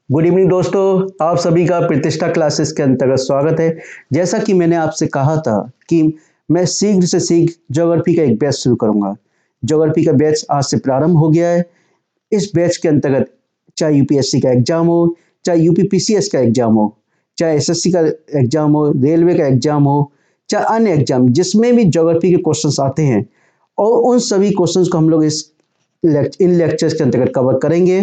Good evening दोस्तों। आप सभी का प्रतिष्ठा क्लासेस के अंतर्गत स्वागत है। जैसा कि मैंने आपसे कहा था कि मैं शीघ्र से शीघ्र ज्योग्राफी का एक बैच शुरू करूंगा। ज्योग्राफी का बैच आज से प्रारंभ हो गया है। इस बैच के अंतर्गत चाहे यूपीएससी का एग्जाम हो, चाहे यूपीपीसीएस का एग्जाम हो, चाहे एसएससी का एग्जाम हो, रेलवे का एग्जाम हो, चाहे अन्य एग्जाम जिसमें भी ज्योग्राफी के क्वेश्चंस आते हैं, और उन सभी क्वेश्चंस को हम लोग इन लेक्चर्स के अंतर्गत कवर करेंगे।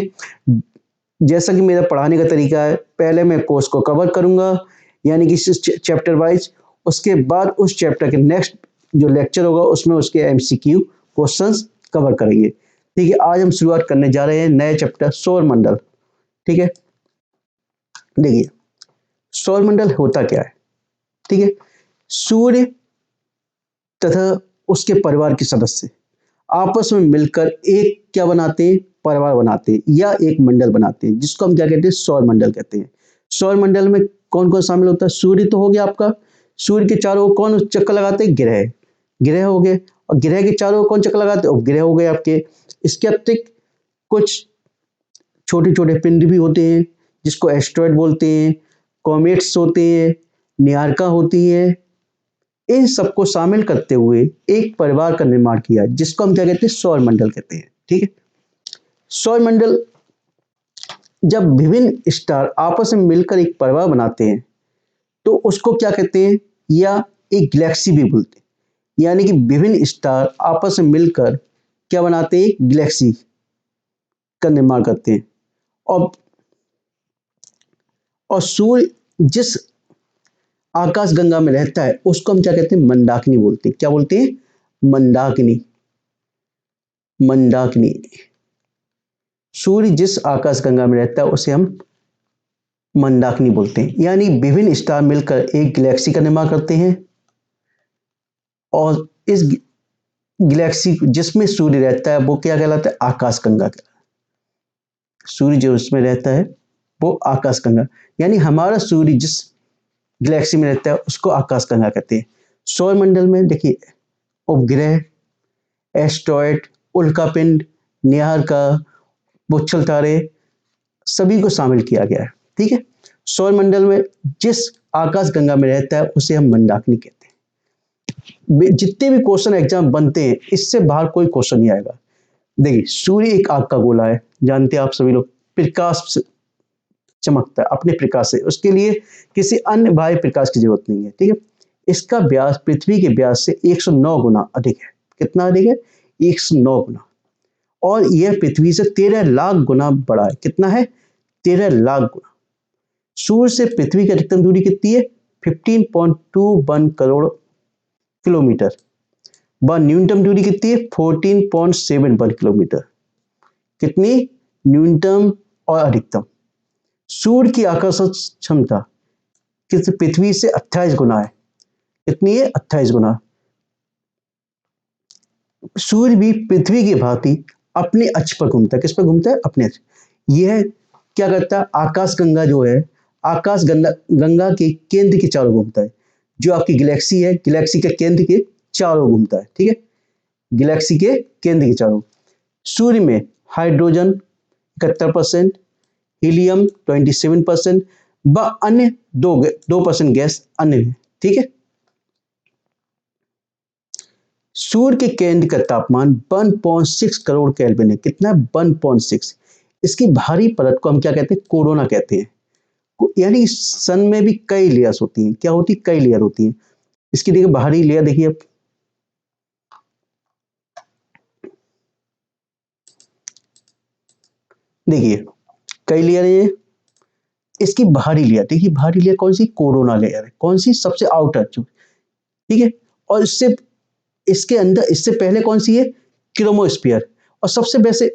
जैसा कि मेरा पढ़ाने का तरीका है, पहले मैं कोर्स को कवर करूंगा यानी कि चैप्टर वाइज। उसके बाद उस चैप्टर के नेक्स्ट जो लेक्चर होगा उसमें उसके एमसीक्यू क्वेश्चंस कवर करेंगे। ठीक है, आज हम शुरुआत करने जा रहे हैं नए चैप्टर सौर मंडल। ठीक है, देखिए सौर मंडल होता क्या है। ठीक है, सूर्य तथा उसके परिवार के सदस्य आपस में मिलकर एक क्या बनाते हैं, परिवार बनाते हैं या एक मंडल बनाते हैं, जिसको हम क्या कहते हैं, सौर मंडल कहते हैं। सौर मंडल में कौन कौन शामिल होता है? सूर्य तो हो गया आपका, सूर्य के चारों ओर कौन चक्कर लगाते हैं? ग्रह। ग्रह हो गए, और ग्रह के चारों ओर कौन चक्कर लगाते हैं? उपग्रह हो गए आपके। इसके अतिरिक्त कुछ छोटे छोटे पिंड भी होते हैं जिसको एस्ट्रॉयड बोलते हैं, कॉमेट्स होते हैं, निहारिका होती है। इन सबको शामिल करते हुए एक परिवार का निर्माण किया जिसको हम क्या कहते हैं, सौर मंडल कहते हैं। ठीक है, सौर मंडल जब विभिन्न स्टार आपस में मिलकर एक परिवार बनाते हैं तो उसको क्या कहते हैं, या एक गैलेक्सी भी बोलते हैं। यानी कि विभिन्न स्टार आपस में मिलकर क्या बनाते हैं, एक गैलेक्सी का निर्माण करते हैं। और सूर्य जिस आकाश गंगा में रहता है उसको हम क्या कहते हैं, मंदाकिनी बोलते हैं। क्या बोलते हैं? मंदाकिनी। मंदाकिनी। सूर्य जिस आकाश गंगा में रहता है उसे हम मंदाकिनी बोलते हैं। यानी विभिन्न स्टार मिलकर एक गैलेक्सी का निर्माण करते हैं, और इस गैलेक्सी जिसमें सूर्य रहता है वो क्या कहलाता है, आकाश गंगा कहलाता है। सूर्य जो उसमें रहता है वो आकाश गंगा, यानी हमारा सूर्य जिस गैलेक्सी में रहता है उसको आकाश गंगा कहते हैं। सौर मंडल में देखिए उपग्रह, एस्ट्रॉयड, उल्कापिंड, निहारिका, पुच्छल तारे सभी को शामिल किया गया है। ठीक है, सौर मंडल में जिस आकाश गंगा में रहता है उसे हम मंदाकिनी कहते हैं। जितने भी क्वेश्चन एग्जाम बनते हैं इससे बाहर कोई क्वेश्चन नहीं आएगा। देखिए सूर्य एक आग का गोला है, जानते हैं आप सभी लोग, प्रकाश से चमकता है अपने प्रकाश से, उसके लिए किसी अन्य बाह्य प्रकाश की जरूरत नहीं है। ठीक है, इसका व्यास पृथ्वी के व्यास से 109 गुना अधिक है। कितना अधिक है? 109 गुना। और यह पृथ्वी से 13 लाख गुना बड़ा है। कितना है? 13 लाख गुना। सूर्य से पृथ्वी की अधिकतम दूरी कितनी है? 15.21 करोड़ किलोमीटर। व न्यूनतम दूरी कितनी है? 14.71 किलोमीटर। कितनी? न्यूनतम और अधिकतम। सूर्य की आकर्षण क्षमता किस पृथ्वी से 28 गुना है। कितनी है? 28 गुना। सूर्य भी पृथ्वी की भांति अपने अक्ष पर घूमता है। किस पर घूमता है? अपने अक्ष। यह क्या करता है, आकाश गंगा जो है, आकाश गंगा गंगा के केंद्र के चारों घूमता है। जो आपकी गैलेक्सी है, गैलेक्सी के केंद्र के चारों घूमता है। ठीक है, गैलेक्सी के केंद्र के चारों। सूर्य में हाइड्रोजन 71%, हीलियम 27% व अन्य 2% गैस अन्य है। ठीक है, सूर्य के केंद्र का तापमान 1.6 करोड़ केल्विन है। कितना है? 1.6। इसकी बाहरी परत को हम क्या कहते हैं? कोरोना कहते हैं। यानी सन में भी कई लेयर्स होती हैं। क्या होती? कई लेयर होती हैं। इसकी देखिए बाहरी लेयर, देखिए आप, देखिए कई लेयर है। इसकी बाहरी लेयर देखिए, बाहरी लेयर कौन सी? कोरोना लेयर है। कौन सी? सबसे आउटर जो। ठीक है, और इससे इसके अंदर इससे पहले कौन सी है? क्रोमोस्फीयर। और सबसे वैसे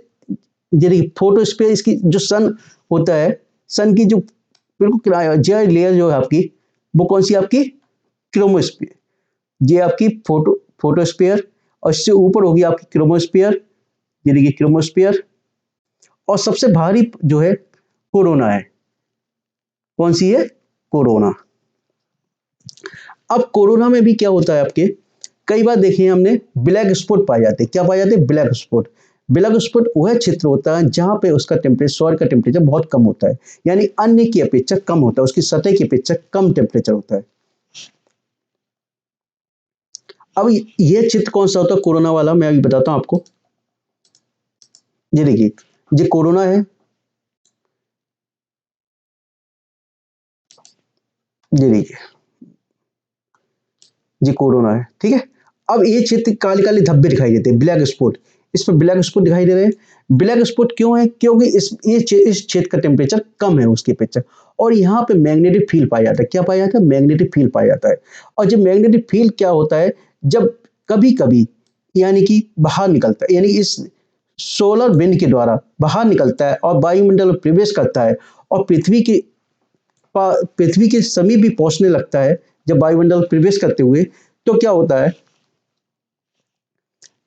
देखिए फोटोस्फीयर, इसकी जो सन होता है, सन की जो बिल्कुल जे लेयर जो है आपकी, वो कौन सी? आपकी क्रोमोस्फीयर। ये आपकी फोटोस्फीयर, और इससे ऊपर होगी आपकी क्रोमोस्फीयर। ये देखिए क्रोमोस्फीयर। और सबसे भारी जो है कोरोना है। कौन सी है? कोरोना। अब कोरोना में भी क्या होता है आपके, कई बार देखिए हमने ब्लैक स्पॉट पाए जाते हैं। क्या पाए जाते हैं? Black spot. ब्लैक स्पॉट वह क्षेत्र होता है जहां पे उसका टेम्परेचर, सौर का टेम्परेचर बहुत कम होता है, यानी अन्य की अपेक्षा कम होता है, उसकी सतह की अपेक्षा कम टेम्परेचर होता है। अब ये चित्र कौन सा होता है कोरोना वाला, मैं अभी बताता हूं आपको। ये देखिए, ये कोरोना है, ये देखिए, ये कोरोना है, ठीक है। अब ये चित्र काले काले धब्बे दिखाई देते हैं, ब्लैक स्पॉट, इस पर ब्लैक स्पॉट दिखाई दे रहे हैं। ब्लैक स्पॉट क्यों है? क्योंकि इस क्षेत्र का टेम्परेचर कम है उसकी अपेक्षा, और यहाँ पे मैग्नेटिक फील्ड पाया जाता है। क्या पाया जाता है? मैग्नेटिक फील्ड पाया जाता है। और जब मैग्नेटिक फील्ड क्या होता है, जब कभी कभी यानी कि बाहर निकलता है, यानी इस सोलर विंड के द्वारा बाहर निकलता है और वायुमंडल में प्रवेश करता है, और पृथ्वी के समीप भी पहुंचने लगता है। जब वायुमंडल में प्रवेश करते हुए, तो क्या होता है,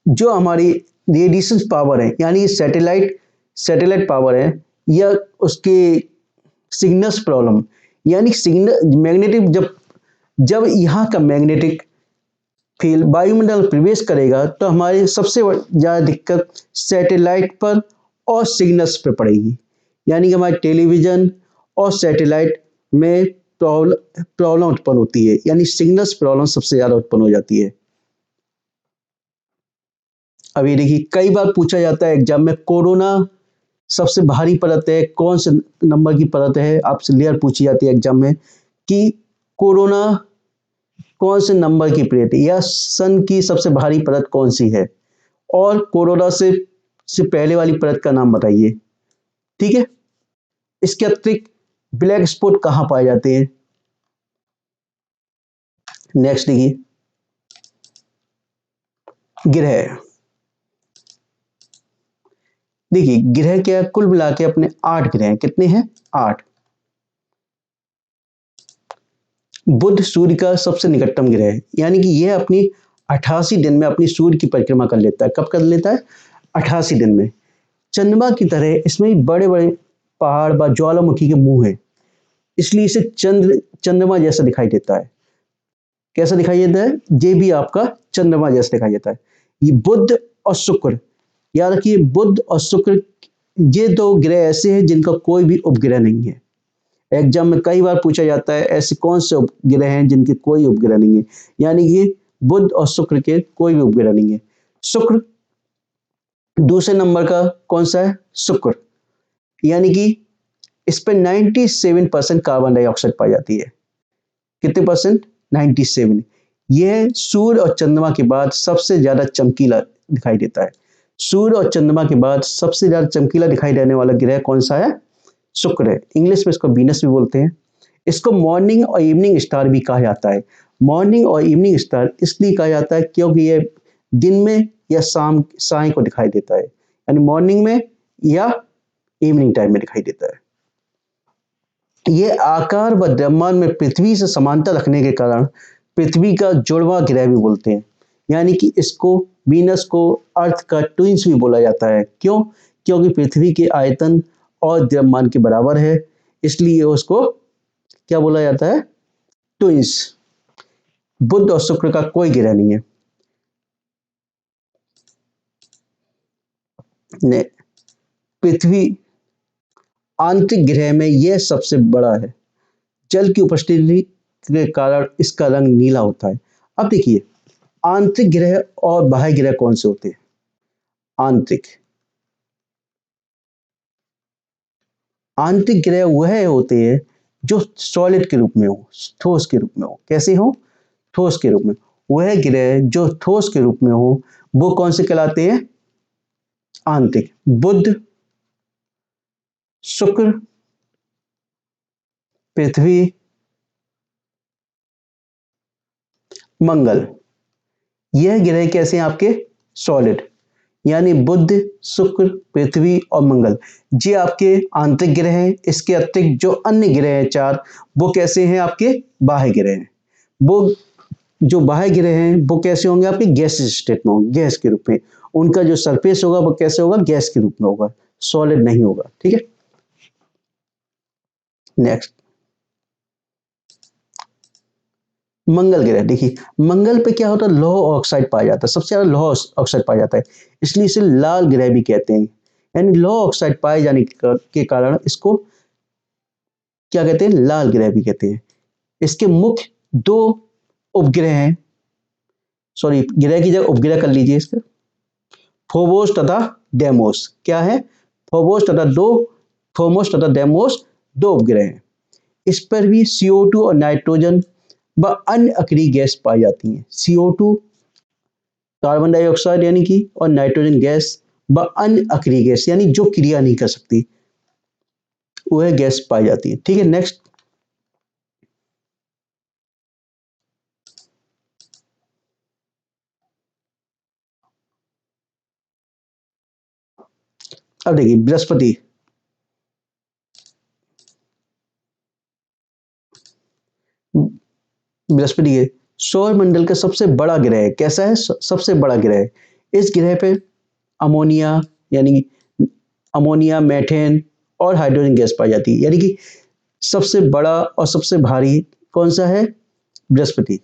जो हमारी रेडिएशन पावर है, यानी सैटेलाइट सैटेलाइट पावर है, या उसके सिग्नल्स प्रॉब्लम, यानी सिग्नल मैग्नेटिक, जब जब यहाँ का मैग्नेटिक फील्ड वायुमंडल में प्रवेश करेगा, तो हमारी सबसे ज़्यादा दिक्कत सैटेलाइट पर और सिग्नल्स पे पड़ेगी। यानी कि हमारे टेलीविज़न और सैटेलाइट में प्रॉब्लम उत्पन्न होती है, यानी सिग्नल्स प्रॉब्लम सबसे ज़्यादा उत्पन्न हो जाती है। अभी देखिए, कई बार पूछा जाता है एग्जाम में, कोरोना सबसे भारी परत है, कौन से नंबर की परत है, आपसे लेयर पूछी जाती है एग्जाम में कि कोरोना कौन से नंबर की परत है, या सन की सबसे भारी परत कौन सी है, और कोरोना से पहले वाली परत का नाम बताइए। ठीक है। इसके अतिरिक्त ब्लैक स्पॉट कहाँ पाए जाते हैं? नेक्स्ट देखिए, ग्रह। देखिए, ग्रह क्या है, कुल मिला के अपने 8 ग्रह हैं। कितने हैं? 8। बुध सूर्य का सबसे निकटतम ग्रह है, यानी कि यह अपनी 88 दिन में अपनी सूर्य की परिक्रमा कर लेता है। कब कर लेता है? 88 दिन में। चंद्रमा की तरह इसमें भी बड़े बड़े पहाड़ व ज्वालामुखी के मुंह है, इसलिए इसे चंद्रमा जैसा दिखाई देता है। कैसा दिखाई देता है? ये भी आपका चंद्रमा जैसा दिखाई देता है। ये बुध और शुक्र, याद रखिए, बुध और शुक्र, ये 2 ग्रह ऐसे हैं जिनका कोई भी उपग्रह नहीं है। एग्जाम में कई बार पूछा जाता है ऐसे कौन से उपग्रह हैं जिनके कोई उपग्रह नहीं है, यानी कि बुध और शुक्र के कोई भी उपग्रह नहीं है। शुक्र दूसरे नंबर का कौन सा है? शुक्र, यानी कि इस पे 97% कार्बन डाइऑक्साइड पाई जाती है। कितने परसेंट? 97। यह सूर्य और चंद्रमा के बाद सबसे ज्यादा चमकीला दिखाई देता है। सूर्य और चंद्रमा के बाद सबसे ज्यादा चमकीला दिखाई देने वाला ग्रह कौन सा है? शुक्र है। इंग्लिश में इसको वीनस भी बोलते हैं। इसको मॉर्निंग और इवनिंग स्टार भी कहा जाता है। मॉर्निंग और इवनिंग स्टार इसलिए कहा जाता है क्योंकि ये दिन में या शाम साय को दिखाई देता है, यानी मॉर्निंग में या इवनिंग टाइम में दिखाई देता है। ये आकार व द्रव्यमान में पृथ्वी से समानता रखने के कारण पृथ्वी का जुड़वा ग्रह भी बोलते हैं, यानी कि इसको वीनस को अर्थ का ट्विंस भी बोला जाता है। क्यों? क्योंकि पृथ्वी के आयतन और द्रव्यमान के बराबर है, इसलिए उसको क्या बोला जाता है? ट्विंस। बुध और शुक्र का कोई ग्रह नहीं है। ने पृथ्वी आंतरिक ग्रह में यह सबसे बड़ा है। जल की उपस्थिति के कारण इसका रंग नीला होता है। अब देखिए, आंतरिक ग्रह और बाह्य ग्रह कौन से होते हैं? आंतरिक आंतरिक ग्रह वह होते हैं जो सॉलिड के रूप में हो, ठोस के रूप में हो। कैसे हो? ठोस के रूप में। वह ग्रह जो ठोस के रूप में हो, वो कौन से कहलाते हैं? आंतरिक। बुध, शुक्र, पृथ्वी, मंगल। यह ग्रह कैसे हैं आपके? सॉलिड, यानी बुध, शुक्र, पृथ्वी और मंगल, ये आपके आंतरिक ग्रह हैं। इसके अतिरिक्त जो अन्य ग्रह हैं 4, वो कैसे हैं? आपके बाह्य ग्रह हैं। वो जो बाह्य ग्रह हैं वो कैसे होंगे? आपके गैस स्टेट में होंगे, गैस के रूप में। उनका जो सरफेस होगा वो कैसे होगा? गैस के रूप में होगा, सॉलिड नहीं होगा। ठीक है। नेक्स्ट, मंगल ग्रह, देखिए मंगल पे क्या होता है, लौह ऑक्साइड पाया जाता है, सबसे ज्यादा लौह ऑक्साइड पाया जाता है, इसलिए इसे लाल ग्रह भी कहते हैं। यानी लौह ऑक्साइड पाए जाने के कारण इसको क्या कहते हैं, लाल ग्रह भी कहते हैं। इसके मुख्य दो उपग्रह हैं, सॉरी ग्रह की जगह उपग्रह कर लीजिए इसका, फोबोस तथा डेमोस। क्या है, फोबोस तथा दो, फोमोस तथा डेमोस दो उपग्रह हैं। इस पर भी CO2 और नाइट्रोजन व अन्य अक्रिय गैस पाई जाती हैं। CO2 कार्बन डाइऑक्साइड यानी कि, और नाइट्रोजन गैस व अन्य अक्रिय गैस यानी जो क्रिया नहीं कर सकती, वह गैस पाई जाती है। ठीक है, नेक्स्ट। अब देखिए बृहस्पति, बृहस्पति है सौर मंडल का सबसे बड़ा ग्रह है। कैसा है, सबसे बड़ा ग्रह है। इस ग्रह पे अमोनिया यानी अमोनिया, मेथेन और हाइड्रोजन गैस पाई जाती है। यानी कि सबसे बड़ा और सबसे भारी कौन सा है, बृहस्पति।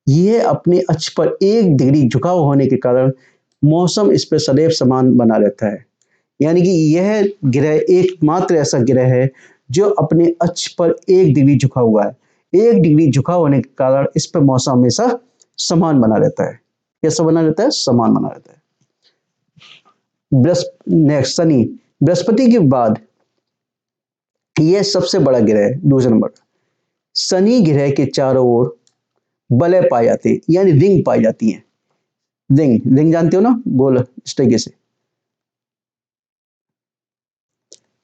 यह अपने अक्ष पर 1 डिग्री झुकाव होने के कारण मौसम इस पर सदैव समान बना रहता है। यानी कि यह ग्रह एकमात्र ऐसा ग्रह है जो अपने अक्ष पर 1 डिग्री झुका हुआ है। 1 डिग्री झुकाव होने के कारण इस पर मौसम हमेशा समान बना रहता है। कैसा बना रहता है, समान बना रहता है। नेक्स्ट शनि, बृहस्पति के बाद यह सबसे बड़ा ग्रह है, दूसरे नंबर। शनि ग्रह के चारों ओर वलय पाए जाते हैं, यानी रिंग पाई जाती है। रिंग, रिंग जानते हो ना, गोल इस तरीके से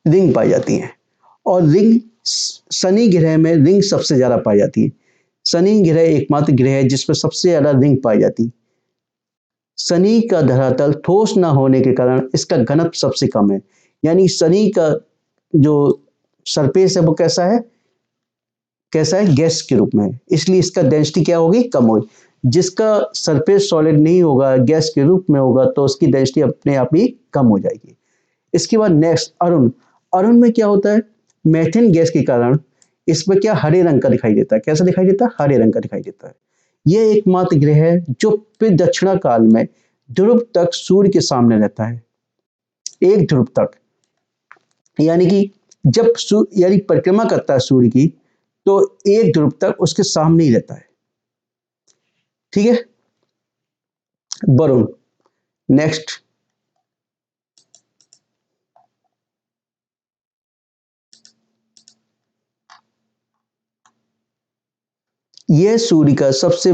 रिंग पाई जाती है। और रिंग, शनि ग्रह में रिंग सबसे ज्यादा पाई जाती है। शनि ग्रह एकमात्र ग्रह है जिस पर सबसे ज्यादा रिंग पाई जाती है। शनि का धरातल ठोस न होने के कारण इसका घनत्व सबसे कम है। यानी शनि का जो सरफेस है वो कैसा है, कैसा है, गैस के रूप में है, इसलिए इसका डेंसिटी क्या होगी, कम होगी। जिसका सरफेस सॉलिड नहीं होगा, गैस के रूप में होगा, तो उसकी डेंसिटी अपने आप ही कम हो जाएगी। इसके बाद नेक्स्ट अरुण। अरुण में क्या होता है, मेथेन गैस के कारण इसमें क्या हरे रंग का दिखाई देता है। कैसा दिखाई देता है, हरे रंग का दिखाई देता है। यह एकमात्र ग्रह है जो फिर दक्षिणा काल में ध्रुव तक सूर्य के सामने रहता है, एक ध्रुव तक। यानी कि जब सूर्य यानी परिक्रमा करता है सूर्य की, तो एक ध्रुव तक उसके सामने ही रहता है। ठीक है, वरुण। नेक्स्ट, यह सूर्य का सबसे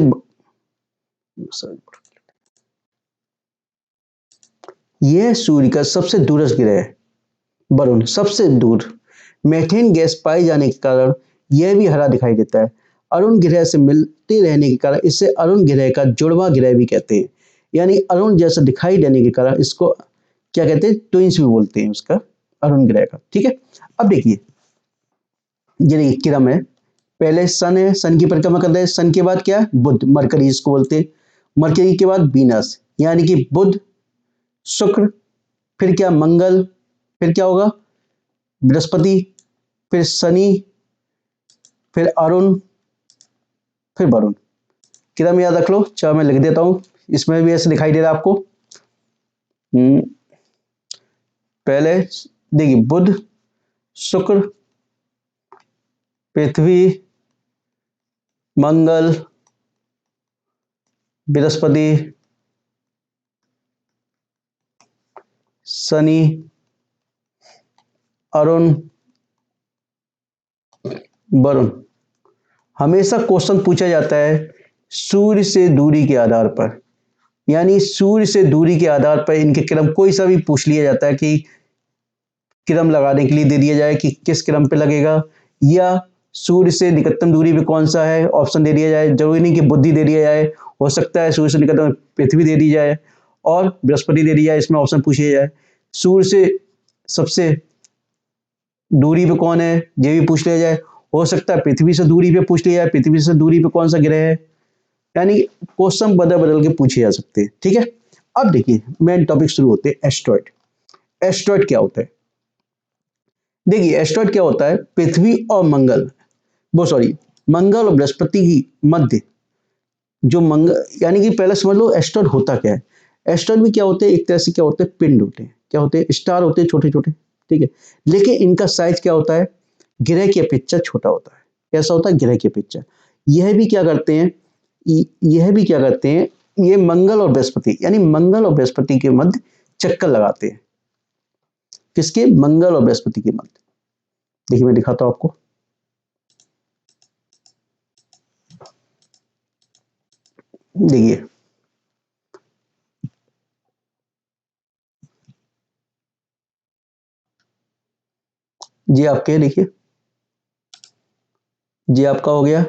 यह सूर्य का सबसे दूरस्थ ग्रह है, वरुण सबसे दूर। मेथेन गैस पाए जाने के कारण यह भी हरा दिखाई देता है। अरुण ग्रह से मिलते रहने के कारण इसे अरुण ग्रह का जुड़वा ग्रह भी कहते हैं। यानी अरुण जैसा दिखाई देने के कारण इसको क्या कहते हैं, ट्विंस भी बोलते हैं उसका, अरुण ग्रह का। ठीक है, अब देखिए ये देखिए क्रम है, पहले सन है, सन की परिक्रमा कर रहे हैं, सन के बाद क्या है, बुध, मरकरी इसको बोलते हैं। मरकरी के बाद वीनस, यानी कि बुध, शुक्र, फिर क्या मंगल, फिर क्या होगा, बृहस्पति, फिर शनि, फिर अरुण, फिर वरुण। क्रम याद रख लो, चाहे मैं लिख देता हूं, इसमें भी ऐसे दिखाई दे रहा है आपको। हम्म, पहले देखिए बुध, शुक्र, पृथ्वी, मंगल, बृहस्पति, शनि, अरुण, वरुण। हमेशा क्वेश्चन पूछा जाता है सूर्य से दूरी के आधार पर, यानी सूर्य से दूरी के आधार पर इनके क्रम कोई सा भी पूछ लिया जाता है कि क्रम लगाने के लिए दे दिया जाए कि किस क्रम पे लगेगा, या सूर्य से निकटतम दूरी पे कौन सा है, ऑप्शन दे दिया जाए। जरूरी नहीं कि बुद्धि दे दिया जाए, हो सकता है सूर्य से निकटतम पृथ्वी दे दी जाए और बृहस्पति दे दी जाए, इसमें ऑप्शन पूछिए जाए। सूर्य से सबसे दूरी पे कौन है, ये भी पूछ लिया जाए। हो सकता है पृथ्वी से दूरी पे पूछ लिया जाए, पृथ्वी से दूरी पे कौन सा ग्रह है। यानी क्वेश्चन बदल बदल के पूछे जा सकते हैं। ठीक है, अब देखिए मेन टॉपिक शुरू होते हैं, एस्ट्रॉइड। एस्ट्रॉइड क्या होता है, देखिए एस्ट्रॉइड क्या होता है, पृथ्वी और मंगल, वो सॉरी मंगल और बृहस्पति की मध्य जो यानी कि पहले समझ लो एस्टर होता क्या है। एस्टर भी क्या होते हैं, एक तरह से क्या होते हैं, पिंड होते हैं। क्या होते हैं, स्टार होते हैं छोटे छोटे, ठीक है। लेकिन इनका साइज क्या होता है, ग्रह की अपेक्षा छोटा होता है। कैसा होता है, ग्रह की अपेक्षा। यह भी क्या करते हैं, यह भी क्या करते हैं, ये मंगल और बृहस्पति, यानी मंगल और बृहस्पति के मध्य चक्कर लगाते हैं। किसके, मंगल और बृहस्पति के मध्य। देखिए मैं दिखाता हूं आपको। देखिए जी, आपके देखिए, जी आपका हो गया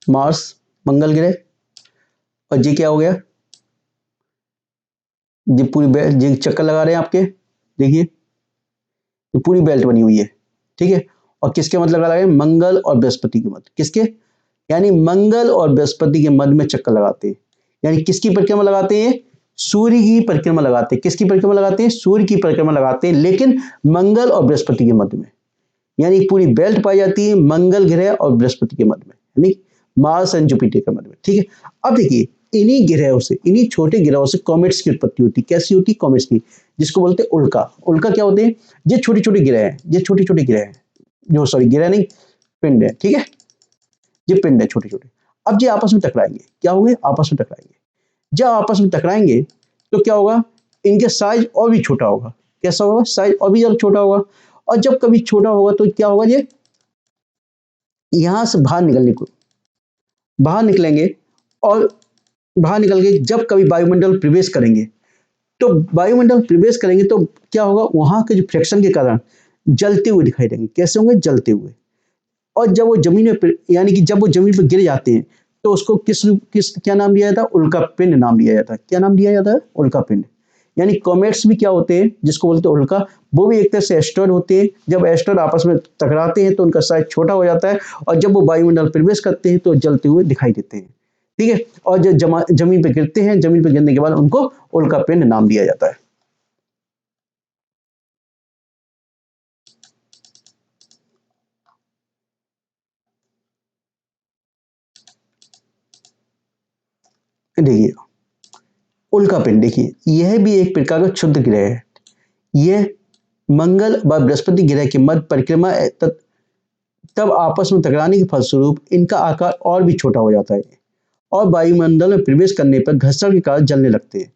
मार्स, मंगल ग्रह। और जी क्या हो गया, जी पूरी बेल्ट, जी चक्कर लगा रहे हैं आपके, देखिए ये पूरी बेल्ट बनी हुई है, ठीक है। और किसके मध्य लगा रहे हैं, मंगल और बृहस्पति के मध्य। किसके, यानी मंगल और बृहस्पति के मध्य में चक्कर लगाते हैं। यानी किसकी परिक्रमा लगाते हैं, सूर्य की परिक्रमा लगाते हैं। किसकी परिक्रमा लगाते हैं, सूर्य की परिक्रमा लगाते हैं, लेकिन मंगल और बृहस्पति के मध्य में। यानी पूरी बेल्ट पाई जाती है मंगल ग्रह और बृहस्पति के मध्य में, यानी मार्स एंड जुपिटर के मध्य में, ठीक है। अब देखिए इन्हीं ग्रहों से, इन्हीं छोटे ग्रहों से कॉमेट्स की उत्पत्ति होती है। कैसी होती है, कॉमेट्स की, जिसको बोलते हैं उल्का। उल्का क्या होते हैं, ये छोटे छोटे ग्रह हैं, ये छोटे छोटे ग्रह हैं, जो सॉरी ग्रह नहीं, पिंड है, ठीक है। ये पिंड है छोटे छोटे। अब ये आपस में टकराएंगे, क्या होंगे, आपस में टकराएंगे। जब आपस में टकराएंगे तो क्या होगा, इनके साइज और भी छोटा होगा। कैसा होगा, साइज और भी ज्यादा छोटा होगा। और जब कभी छोटा होगा तो क्या होगा, ये यहां से बाहर निकलेंगे। और बाहर निकल के जब कभी वायुमंडल प्रवेश करेंगे, तो वायुमंडल प्रवेश करेंगे तो क्या होगा, वहां के जो फ्रिक्शन के कारण जलते हुए दिखाई देंगे। कैसे होंगे, जलते हुए। और जब वो जमीन में यानी कि जब वो जमीन पर गिर जाते हैं तो उसको किस किस क्या नाम दिया जाता है, उल्का पिंड नाम दिया जाता है। क्या नाम दिया जाता है, उल्का पिंड। यानी कॉमेट्स भी क्या होते हैं, जिसको बोलते हैं उल्का, वो भी एक तरह से एस्टेरॉयड होते हैं। जब एस्टेरॉयड आपस में टकराते हैं तो उनका साइज छोटा हो जाता है, और जब वो वायुमंडल प्रवेश करते हैं तो जलते हुए दिखाई देते हैं, ठीक है। और जब जमीन पर गिरते हैं, जमीन पर गिरने के बाद उनको उल्का पिंड नाम दिया जाता है। देखिए उल्का पिंड, देखिए यह भी एक प्रकार का क्षुद्र ग्रह है। यह मंगल व बृहस्पति ग्रह की मध्य परिक्रमा तब आपस में टकराने के फलस्वरूप इनका आकार और भी छोटा हो जाता है, और वायुमंडल में प्रवेश करने पर घर्षण के कारण जलने लगते हैं।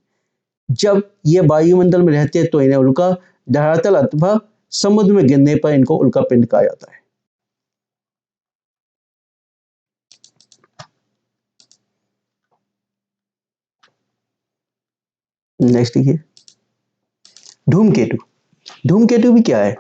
जब ये वायुमंडल में रहते हैं तो इन्हें उल्का, धरातल अथवा समुद्र में गिरने पर इनको उल्का पिंड कहा जाता है। नेक्स्ट देखिए, धूमकेतु। धूमकेतु भी क्या है,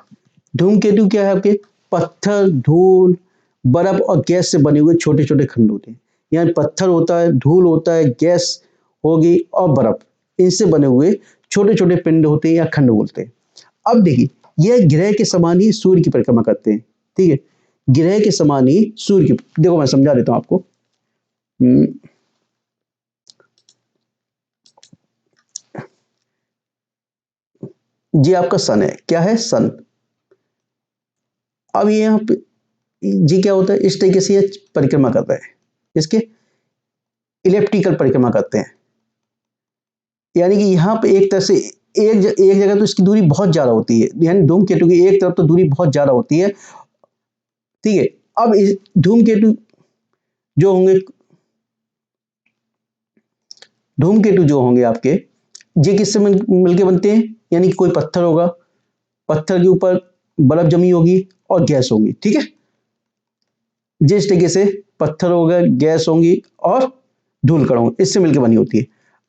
धूमकेतु क्या है, आपके पत्थर, धूल, बर्फ और गैस से बने हुए छोटे छोटे खंड होते हैं। यानी पत्थर होता है, धूल होता है, गैस होगी और बर्फ, इनसे बने हुए छोटे छोटे पिंड होते हैं या खंड बोलते हैं। अब देखिए यह ग्रह के समान ही सूर्य की परिक्रमा करते हैं, ठीक है। ग्रह के समान ही सूर्य की, देखो मैं समझा देता हूं आपको। हम्म, जी आपका सन है, क्या है, सन। अब ये यहाँ पे जी क्या होता है, इस तरीके से ये परिक्रमा करता है, इसके इलेप्टिकल परिक्रमा करते हैं। यानी कि यहाँ पे एक तरह से एक जगह तो इसकी दूरी बहुत ज्यादा होती है, यानी धूमकेतु की एक तरफ तो दूरी बहुत ज्यादा होती है, ठीक है। अब इस धूमकेतु जो होंगे, धूमकेतु जो होंगे आपके, ये किससे मिलके बनते हैं, यानी कि कोई पत्थर होगा, पत्थर के ऊपर बर्फ जमी होगी और गैस होगी, ठीक है। जिस तरीके से पत्थर हो गए, गैस होंगी और धूल कण होंगे, इससे मिलकर बनी होती है।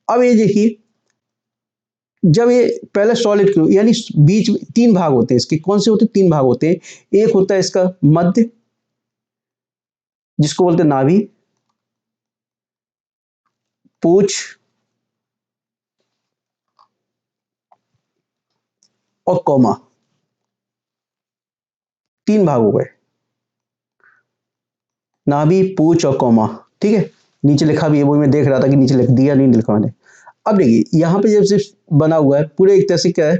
अब ये देखिए, जब ये पहले सॉलिड क्यों, यानी बीच में तीन भाग होते हैं इसके, कौन से होते हैं, तीन भाग होते हैं। एक होता है इसका मध्य, जिसको बोलते हैं नाभि, पूछ और कौमा, तीन भाग हो गए, नाभि, पूछ और कौमा, ठीक है। नीचे लिखा भी है, वो मैं देख रहा था कि नीचे लिख दिया, नहीं लिखा मैंने। अब देखिए यहाँ पे जब से बना हुआ है पूरे एक तरह से क्या है,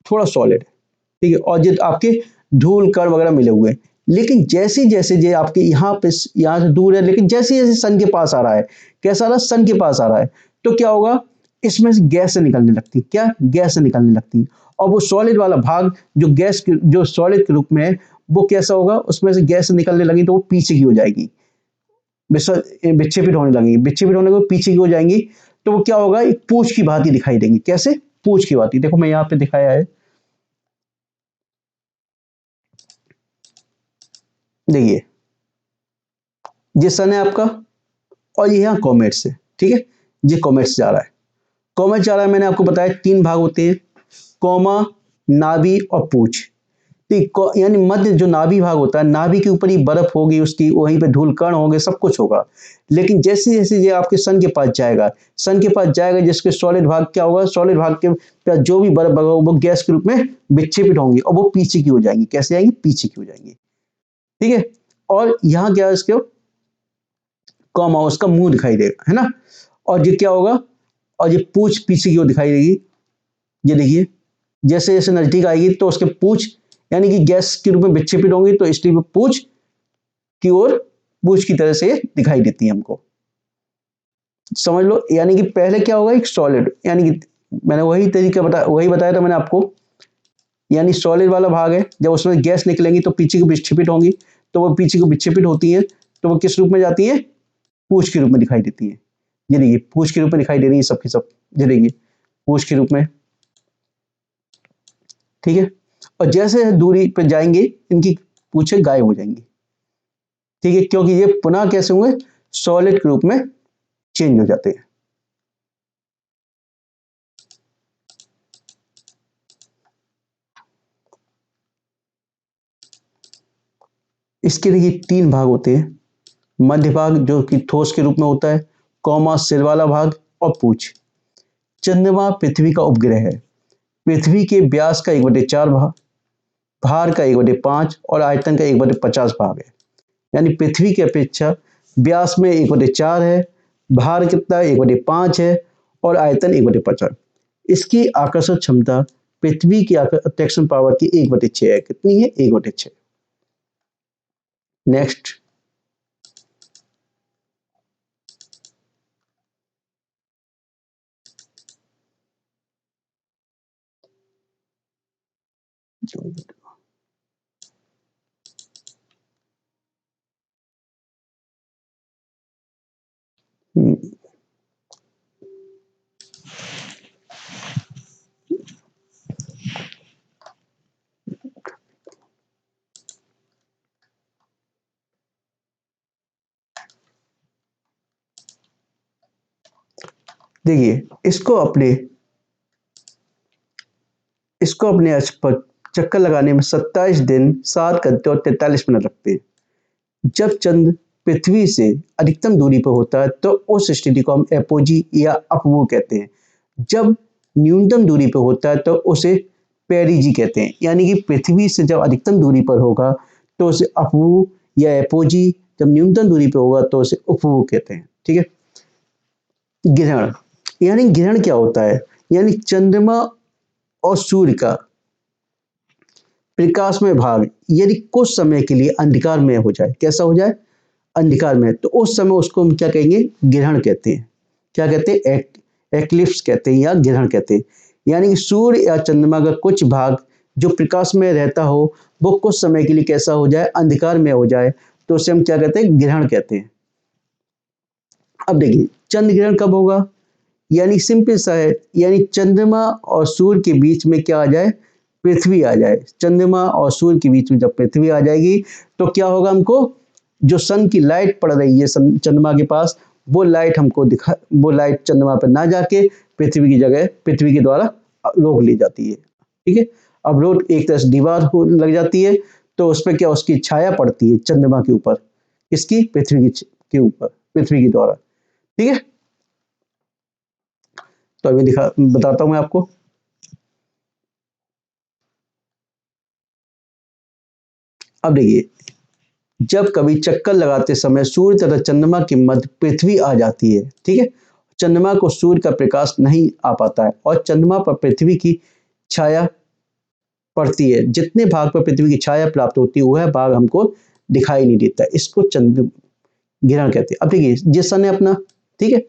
थोड़ा सॉलिड, ठीक है। और जो आपके धूल कण वगैरह मिले हुए हैं, लेकिन जैसे जैसे ये आपके यहाँ से दूर है, लेकिन जैसे जैसे सन के पास आ रहा है, कैसा आ रहा है, सन के पास आ रहा है, तो क्या होगा, इसमें से गैस निकलने लगती, क्या गैस निकलने लगती, और वो सॉलिड वाला भाग जो जो सॉलिड के रूप में है, वो कैसा होगा, उसमें से गैस निकलने लगी तो वो पीछे की हो जाएगी, विक्षेपित होने लगेंगी, विक्षेपित होने के पीछे की हो जाएंगी, तो वो क्या होगा, एक पूंछ की भांति दिखाई देंगी, कैसे, पूंछ की भांति। देखो मैं यहाँ पे दिखाया है, देखिए ये सन है आपका, और ये यहाँ कॉमेट्स है, ठीक है, ये कॉमेट्स जा रहा है, कॉमेट जा रहा है, मैंने आपको बताया 3 भाग होते हैं, कौमा, नाभि और पूंछ। ठीक, यानी मध्य जो नाभि भाग होता है, नाभि के ऊपर ही बर्फ होगी उसकी, वहीं पे धूल कण होंगे, सब कुछ होगा, लेकिन जैसे जैसे ये आपके सन के पास जाएगा, सन के पास जाएगा, जिसके सॉलिड भाग क्या होगा, सॉलिड भाग के पास जो भी बर्फ होगा वो गैस के रूप में विक्षेपित होंगी, और वो पीछे की हो जाएंगी, कैसे आएंगी, पीछे की हो जाएंगी, ठीक है। और यहाँ क्या है, इसके कॉमा, उसका मुंह दिखाई देगा, है ना, और ये क्या होगा, और ये पूंछ पीछे की ओर दिखाई देगी, ये देखिए, जैसे जैसे नजदीक आएगी तो उसके पूंछ यानी कि गैस के रूप में विक्षेपित होंगी, तो इसलिए वो पूंछ की ओर, पूंछ की तरह से दिखाई देती है हमको, समझ लो। यानी कि पहले क्या होगा, एक सॉलिड, यानी कि मैंने वही बताया था मैंने आपको, यानी सॉलिड वाला भाग है, जब उसमें गैस निकलेंगी तो पीछे को विक्षेपित होंगी, तो वो पीछे को विक्षेपित होती है, तो वो किस रूप में जाती है, पूंछ के रूप में दिखाई देती है, ये देखिए पूंछ के रूप में दिखाई दे रही है सबकी सब, ये देखिए पूंछ के रूप में, ठीक है। और जैसे दूरी पे जाएंगे इनकी पूंछें गायब हो जाएंगी, ठीक है, क्योंकि ये पुनः कैसे हुए, सॉलिड के रूप में चेंज हो जाते हैं। इसके देखिए 3 भाग होते हैं, मध्य भाग जो कि ठोस के रूप में होता है, कौमा सिर वाला भाग, और पूंछ। चंद्रमा पृथ्वी का उपग्रह है, पृथ्वी के व्यास का 1/4 भाग, भार का 1/5 और आयतन का 1/50 भाग है, यानी पृथ्वी की अपेक्षा व्यास में 1/4 है, भार कितना 1/5 है, और आयतन 1/50। इसकी आकर्षण क्षमता पृथ्वी की अट्रैक्शन पावर की 1/6 है, कितनी है, 1/6। नेक्स्ट, देखिए इसको अपने अक्ष पर चक्कर लगाने में 27 दिन 7 घंटे और 43 मिनट लगते हैं। जब चंद्र पृथ्वी से अधिकतम दूरी पर होता है तो उस स्थिति को हम एपोजी या अपवर्ग कहते हैं। जब न्यूनतम दूरी पर होता है तो उसे पेरिजी कहते हैं, यानी कि पृथ्वी से जब अधिकतम दूरी पर होगा तो उसे अपवर्ग या एपोजी, जब न्यूनतम दूरी पर होगा तो उसे उपवर्ग कहते हैं, ठीक है। ग्रहण, यानी ग्रहण क्या होता है, यानी चंद्रमा और सूर्य का प्रकाशमय भाग यदि कुछ समय के लिए अंधकार में हो जाए, कैसा हो जाए, अंधकार में, तो उस समय उसको हम क्या कहेंगे, ग्रहण कहते हैं, क्या कहते हैं, एक्लिप्स कहते हैं या ग्रहण कहते हैं। यानी कि सूर्य या चंद्रमा का कुछ भाग जो प्रकाश में रहता हो वो कुछ समय के लिए कैसा हो जाए, अंधकार में हो जाए, तो उसे हम क्या कहते हैं, ग्रहण कहते हैं। अब देखिए चंद्र ग्रहण कब होगा, यानी सिंपल सा है, यानी चंद्रमा और सूर्य के बीच में क्या आ जाए, पृथ्वी आ जाए, चंद्रमा और सूर्य के बीच में जब पृथ्वी आ जाएगी तो क्या होगा, हमको जो सन की लाइट पड़ रही है चंद्रमा के पास, वो लाइट चंद्रमा पर ना जाके पृथ्वी की जगह पृथ्वी के द्वारा रोक ली जाती है, ठीक है। अब रोड एक तरह से दीवार लग जाती है, तो उस पर क्या, उसकी छाया पड़ती है चंद्रमा के ऊपर, इसकी के ऊपर पृथ्वी के द्वारा, ठीक है। तो अभी बताता हूं मैं आपको। अब देखिए, जब कभी चक्कर लगाते समय सूर्य तथा चंद्रमा के मध्य पृथ्वी आ जाती है, ठीक है, चंद्रमा को सूर्य का प्रकाश नहीं आ पाता है और चंद्रमा पर पृथ्वी की छाया पड़ती है, जितने भाग पर पृथ्वी की छाया प्राप्त होती है वह भाग हमको दिखाई नहीं देता, इसको चंद्र ग्रहण कहते हैं। अब देखिए ये सन है अपना, ठीक है,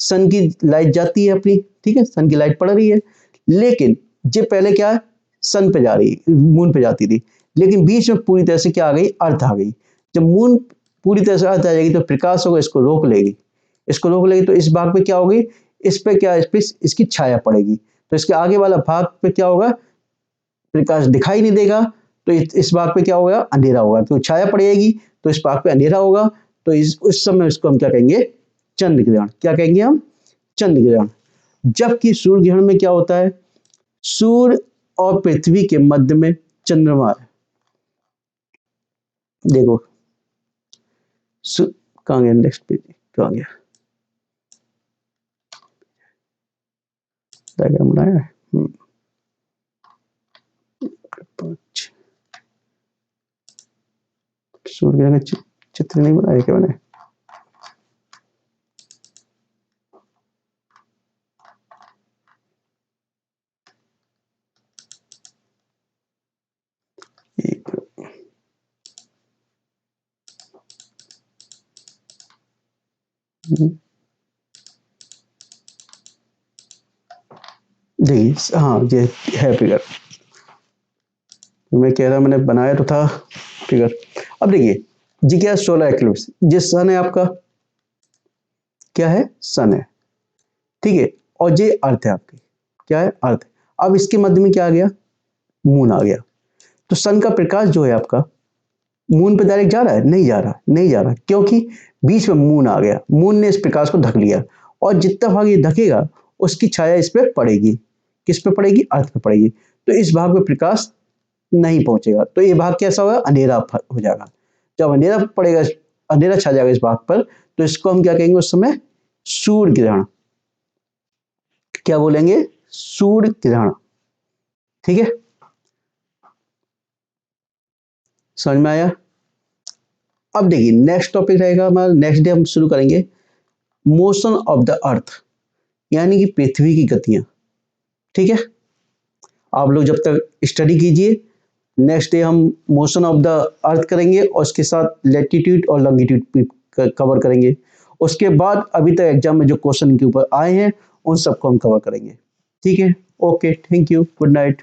सन की लाइट जाती है अपनी, ठीक है, सन की लाइट पड़ रही है, लेकिन ये पहले क्या है, सन पे जा रही, मून पे जाती थी, लेकिन बीच में पूरी तरह से क्या आ गई, अर्थ आ गई। जब मून पूरी तरह से अर्थ आ जाएगी तो प्रकाश होगा इसको रोक लेगी, इसको रोक लेगी तो इस भाग पे क्या होगी, इस पे क्या, इस पे इसकी छाया पड़ेगी, तो इसके आगे वाला भाग पे क्या होगा, प्रकाश दिखाई नहीं देगा, तो इस भाग पे क्या होगा, अंधेरा होगा, तो छाया पड़ेगी तो इस भाग पे अंधेरा होगा, तो इस उस समय इसको हम क्या कहेंगे, चंद्र ग्रहण। क्या कहेंगे हम, चंद्र ग्रहण। जबकि सूर्य ग्रहण में क्या होता है, सूर्य और पृथ्वी के मध्य में चंद्रमा है। देखो कहाँ गया, नेक्स्ट पेज कहाँ गया, डायग्राम बनाया है। सूर्य ग्रहण का चित्र नहीं बनाया क्या मैंने, देखिए हाँ ये है फिगर, मैं कह रहा मैंने बनाया तो था फिगर। अब देखिए जी क्या, सोलर एक्लिप्स, जिस सन है आपका, क्या है, सन है, ठीक है, और ये अर्थ है आपकी, क्या है, अर्थ। अब इसके मध्य में क्या आ गया, मून आ गया, तो सन का प्रकाश जो है आपका मून पे डायरेक्ट जा रहा है, नहीं जा रहा, नहीं जा रहा, क्योंकि बीच में मून आ गया, मून ने इस प्रकाश को ढक लिया, और जितना भाग ये ढकेगा उसकी छाया इस पे पड़ेगी, किस पे पड़ेगी, अर्थ पे पड़ेगी, तो इस भाग में प्रकाश नहीं पहुंचेगा, तो ये भाग कैसा होगा, अंधेरा हो जाएगा। जब अंधेरा पड़ेगा, अंधेरा छा जाएगा इस भाग पर, तो इसको हम क्या कहेंगे उस समय, सूर्य ग्रहण। क्या बोलेंगे, सूर्य ग्रहण, ठीक है, समझ में आया। अब देखिए नेक्स्ट टॉपिक रहेगा हमारा, नेक्स्ट डे हम शुरू करेंगे मोशन ऑफ द अर्थ, यानी कि पृथ्वी की गतियां, ठीक है। आप लोग जब तक स्टडी कीजिए, नेक्स्ट डे हम मोशन ऑफ द अर्थ करेंगे और उसके साथ लैटिट्यूड और लॉन्गिट्यूड भी कवर करेंगे। उसके बाद अभी तक एग्जाम में जो क्वेश्चन के ऊपर आए हैं उन सबको हम कवर करेंगे, ठीक है। Okay, thank you, good night.